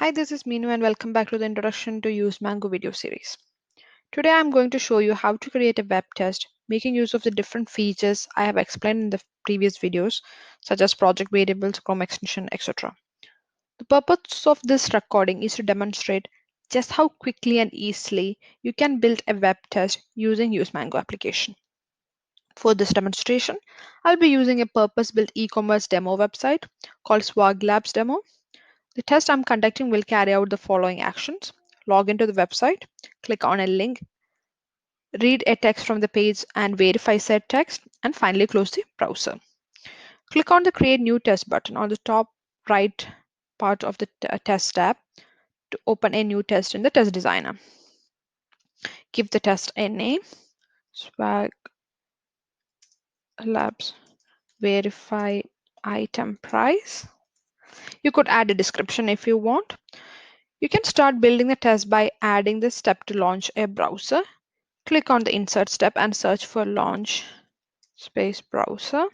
Hi, this is Meenu and welcome back to the Introduction to useMango video series. Today I'm going to show you how to create a web test making use of the different features I have explained in the previous videos, such as project variables, Chrome extension, etc. The purpose of this recording is to demonstrate just how quickly and easily you can build a web test using useMango application. For this demonstration, I'll be using a purpose-built e-commerce demo website called Swag Labs Demo. The test I'm conducting will carry out the following actions. Log into the website, click on a link, read a text from the page and verify said text, and finally close the browser. Click on the Create New Test button on the top right part of the Test tab to open a new test in the Test Designer. Give the test a name, Swag Labs Verify Item Price. You could add a description if you want. You can start building the test by adding this step to launch a browser. Click on the Insert step and search for Launch Space Browser.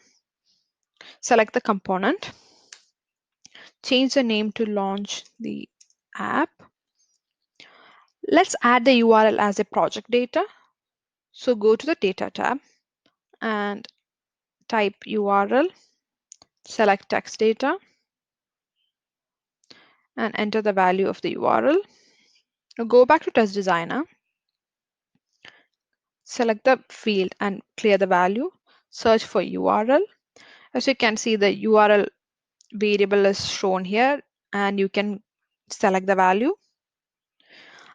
Select the component. Change the name to Launch the App. Let's add the URL as a project data. So go to the Data tab and type URL. Select Text Data and enter the value of the URL. Now go back to Test Designer. Select the field and clear the value. Search for URL. As you can see, the URL variable is shown here and you can select the value.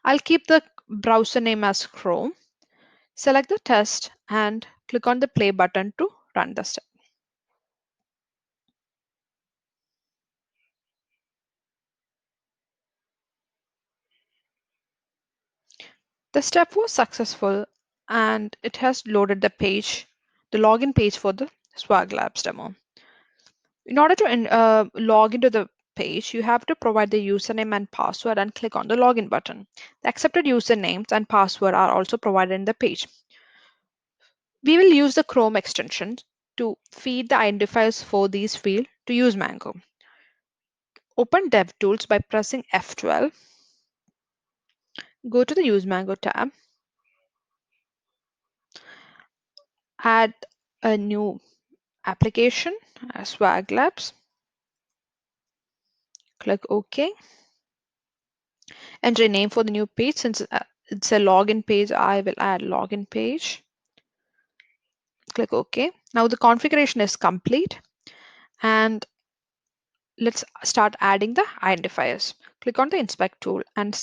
I'll keep the browser name as Chrome. Select the test and click on the play button to run the step. The step was successful and it has loaded the page, the login page for the Swag Labs demo. In order to log into the page, you have to provide the username and password and click on the login button. The accepted usernames and password are also provided in the page. We will use the Chrome extension to feed the identifiers for these fields to useMango. Open DevTools by pressing F12. Go to the useMango tab. Add a new application, Swag Labs. Click OK. Enter a name for the new page. Since it's a login page, I will add login page. Click OK. Now the configuration is complete. And let's start adding the identifiers. Click on the Inspect tool and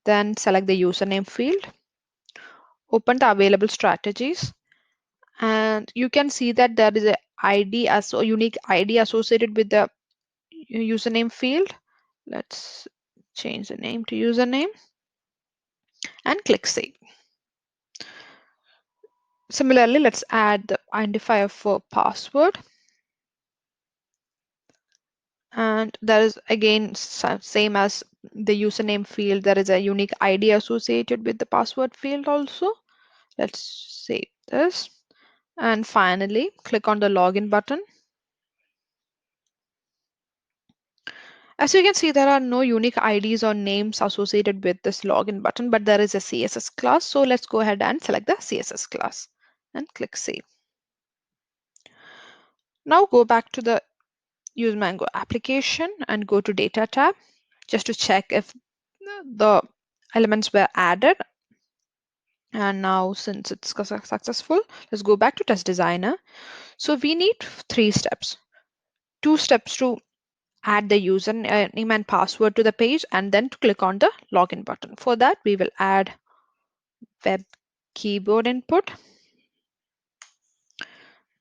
then select the username field. Open the available strategies. And you can see that there is a unique ID associated with the username field. Let's change the name to username and click Save. Similarly, let's add the identifier for password. And there is again same as the username field, there is a unique ID associated with the password field also. Let's save this. And finally, click on the login button. As you can see, there are no unique IDs or names associated with this login button, but there is a CSS class. So let's go ahead and select the CSS class and click Save. Now go back to the useMango application and go to Data tab just to check if the elements were added. And now since it's successful, let's go back to Test Designer. So we need 3 steps. 2 steps to add the username and password to the page, and then to click on the login button. For that, we will add web keyboard input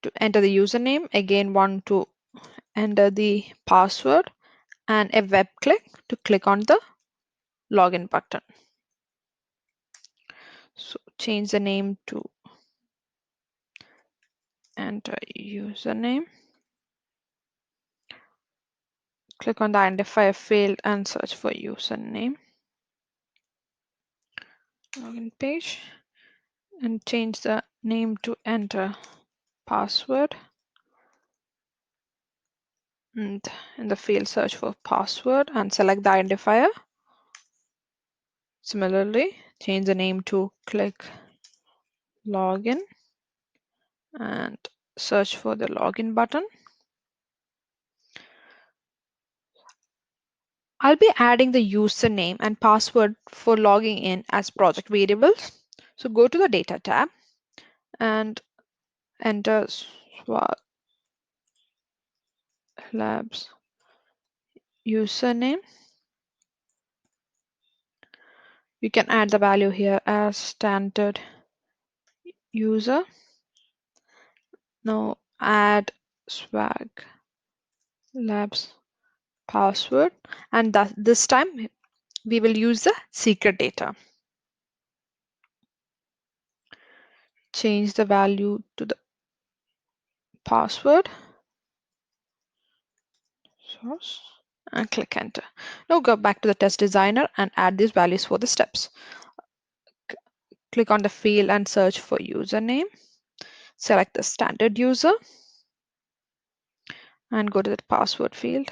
to enter the username. Again, want to enter the password and a web click to click on the login button. So change the name to enter username. Click on the identifier field and search for username. Login page and change the name to enter password. And in the field, search for password and select the identifier. Similarly, change the name to click login and search for the login button. I'll be adding the username and password for logging in as project variables. So go to the data tab and enter Swag Labs username. You can add the value here as standard user. Now add Swag Labs password, and this time we will use the secret data. Change the value to the password source and click enter. Now go back to the test designer and add these values for the steps. Click on the field and search for username. Select the standard user and go to the password field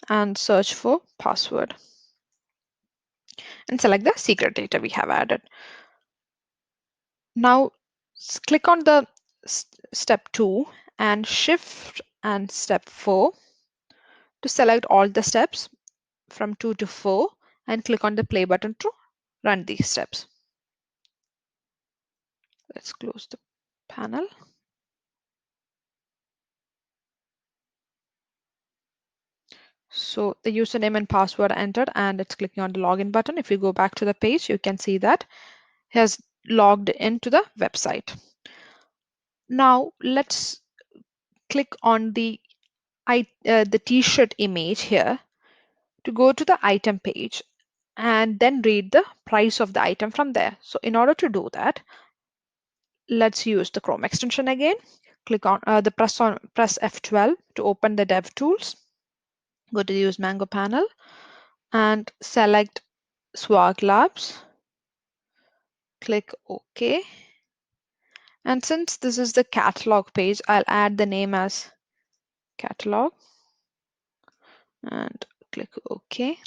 and search for password and select the secret data we have added. Now click on the step 2 and shift and step 4 to select all the steps from 2 to 4 and click on the play button to run these steps. Let's close the panel. So the username and password are entered and it's clicking on the login button. If you go back to the page, you can see that it has logged into the website. Now let's click on the t-shirt image here to go to the item page and then read the price of the item from there. So in order to do that, let's use the Chrome extension again. Click on press F12 to open the dev tools. Go to the useMango panel and select Swag Labs. Click OK. And since this is the catalog page, I'll add the name as catalog and click OK.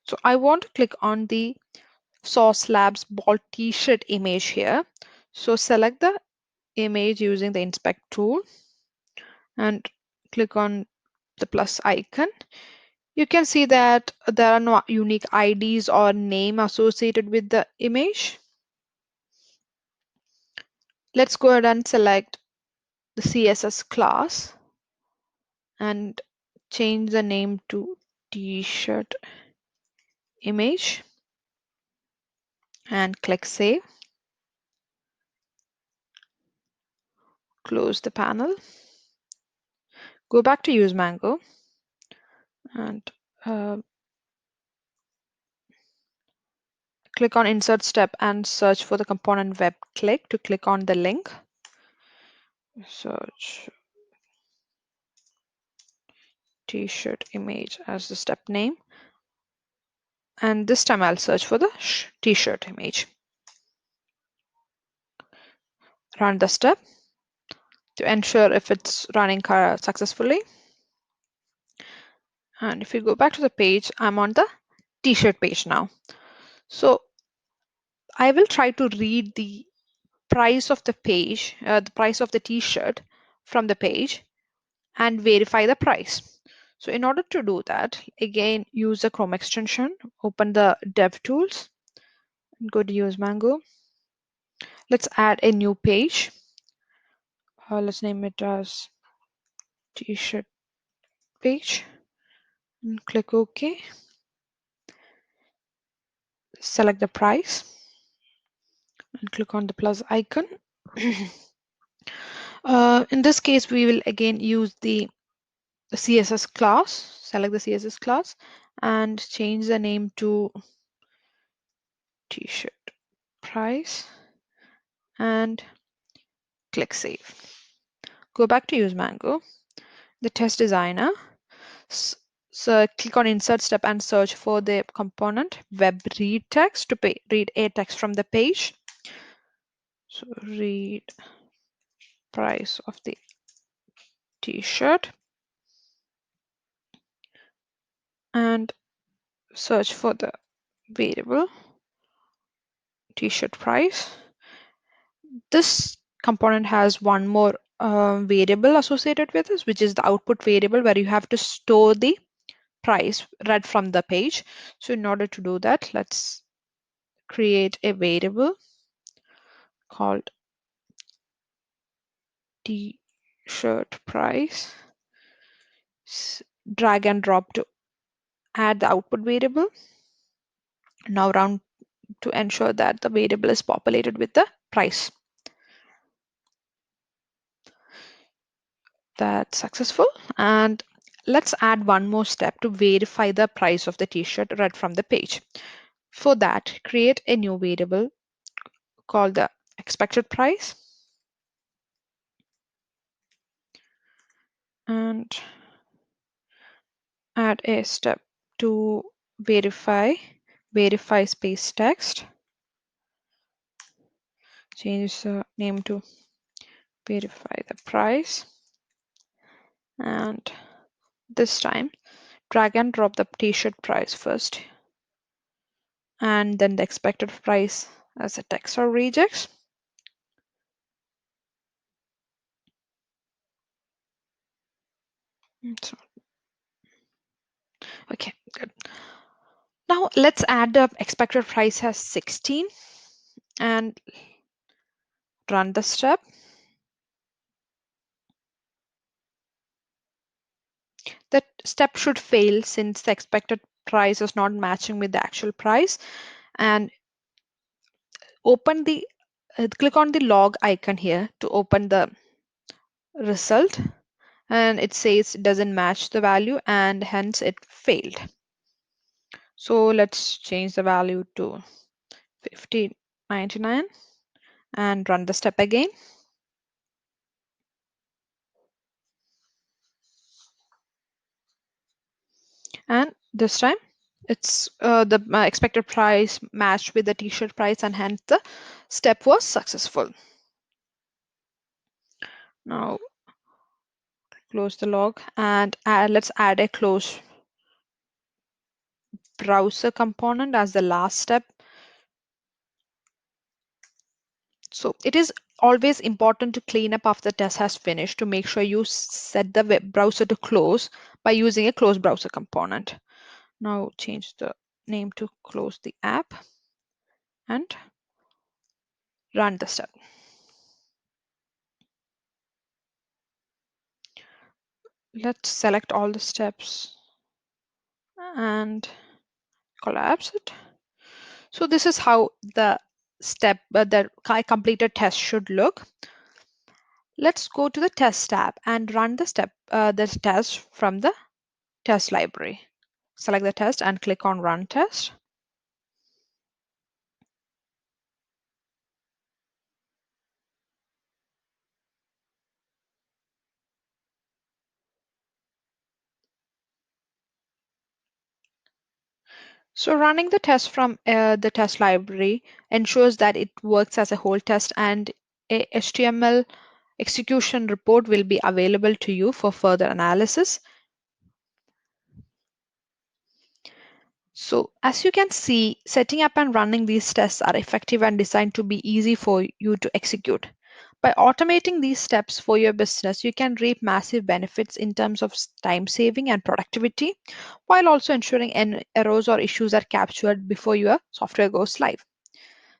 So I want to click on the Sauce Labs ball t-shirt image here. So select the image using the inspect tool and click on the plus icon. You can see that there are no unique IDs or name associated with the image. Let's go ahead and select the CSS class and change the name to t-shirt image and click save. Close the panel. Go back to useMango and click on insert step and search for the component web click to click on the link. Search t-shirt image as the step name. And this time I'll search for the t-shirt image. Run the step to ensure if it's running successfully. And if you go back to the page, I'm on the t-shirt page now. So I will try to read the price of the page, the price of the t-shirt from the page and verify the price. So in order to do that, again, use the Chrome extension, open the dev tools and go to useMango. Let's add a new page. Let's name it as t-shirt page and click OK. Select the price and click on the plus icon. In this case, we will again use the CSS class. Select the CSS class and change the name to t-shirt price and click save. Go back to useMango, the test designer. So click on insert step and search for the component web read text to read a text from the page. So read price of the t-shirt and search for the variable t-shirt price. This component has one more variable associated with this, which is the output variable, where you have to store the price read from the page. So in order to do that, let's create a variable called t-shirt price. Drag and drop to add the output variable. Now round to ensure that the variable is populated with the price. That's successful. And let's add one more step to verify the price of the t-shirt read from the page. For that, create a new variable called the expected price, and add a step to verify space text. Change the name to verify the price, and this time drag and drop the t-shirt price first and then the expected price as a text or regex. So, okay, good. Now let's add the expected price as 16 and run the step. That step should fail since the expected price is not matching with the actual price. And open the click on the log icon here to open the result, and it says it doesn't match the value and hence it failed. So let's change the value to 15.99 and run the step again. And this time it's the expected price matched with the t-shirt price, and hence the step was successful. Now close the log and let's add a close browser component as the last step. So it is always important to clean up after the test has finished to make sure you set the web browser to close by using a close browser component. Now change the name to close the app and run the step. Let's select all the steps and collapse it. So this is how the step the completed test should look. Let's go to the test tab and run the test from the test library. Select the test and click on run test. So running the test from the test library ensures that it works as a whole test, and a HTML execution report will be available to you for further analysis. So as you can see, setting up and running these tests are effective and designed to be easy for you to execute. By automating these steps for your business, you can reap massive benefits in terms of time saving and productivity, while also ensuring errors or issues are captured before your software goes live.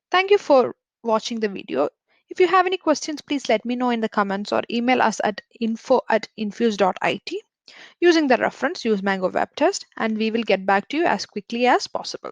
Thank you for watching the video. If you have any questions, please let me know in the comments or email us at info@infuse.it using the reference useMango web test, and we will get back to you as quickly as possible.